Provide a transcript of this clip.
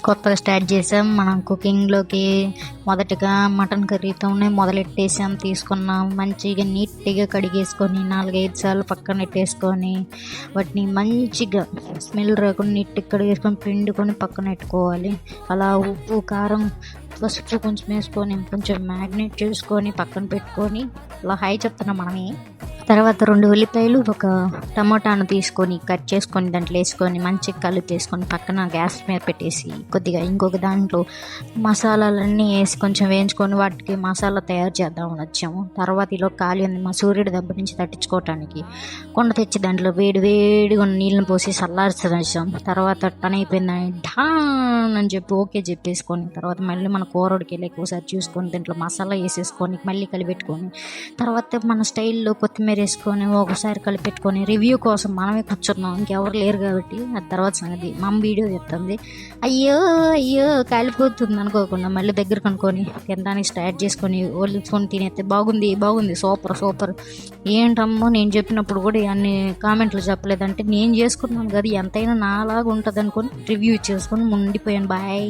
కొత్తగా స్టార్ట్ చేసాం మనం కుకింగ్లోకి. మొదటగా మటన్ కర్రీతోనే మొదలెట్టేసాం. తీసుకున్నాం, మంచిగా నీట్గా కడిగేసుకొని 4-5 సార్లు పక్కన పెట్టేసుకొని వాటిని మంచిగా స్మెల్ రాకుండా నీట్గా కడిగేసుకొని పిండుకొని పక్కన పెట్టుకోవాలి. అలా ఉప్పు, కారం, పసుపు కొంచెం వేసుకొని కొంచెం మ్యాగ్నేట్ చేసుకొని పక్కన పెట్టుకొని, అలా హాయ్ చెప్తున్నాం మనమే. తర్వాత 2 ఉల్లిపాయలు, ఒక టమోటాను తీసుకొని కట్ చేసుకొని దాంట్లో వేసుకొని మంచిగా కలిపేసుకొని పక్కన గ్యాస్ మీద పెట్టేసి కొద్దిగా ఇంకొక దాంట్లో మసాలాలన్నీ వేసి కొంచెం వేయించుకొని వాటికి మసాలా తయారు చేద్దామని వచ్చాము. తర్వాత ఇలా ఖాళీ ఉంది మా సూర్యుడి దెబ్బ నుంచి తట్టించుకోవటానికి కొండ తెచ్చి దాంట్లో వేడిగా ఉన్న నీళ్ళని పోసి చల్లార్చడం వచ్చాం. తర్వాత పని అయిపోయిందని ఢాన్ అని చెప్పి ఓకే చెప్పేసుకొని తర్వాత మళ్ళీ మన కూరడికి వెళ్ళి ఒకసారి చూసుకొని దాంట్లో మసాలా వేసేసుకొని మళ్ళీ కలిపెట్టుకొని తర్వాత మన స్టైల్లో కొత్తిమీర వేసుకొని ఒకసారి కలిపెట్టుకొని రివ్యూ కోసం మనమే కూర్చున్నాం, ఇంకెవరు లేరు కాబట్టి. ఆ తర్వాత సంగతి మా వీడియో చెప్తుంది. అయ్యో కాలిపోతుంది అనుకోకుండా మళ్ళీ దగ్గర కనుక్కొని తినడానికి స్టార్ట్ చేసుకొని వలుచుకొని తినేస్తే బాగుంది సూపర్. ఏంటమ్మో నేను చెప్పినప్పుడు కూడా అన్ని కామెంట్లు చెప్పలేదంటే నేను చేసుకున్నాను కదా, ఎంతైనా నాలాగా ఉంటుంది అనుకొని రివ్యూ చేసుకొని ఉండిపోయాను. బాయ్.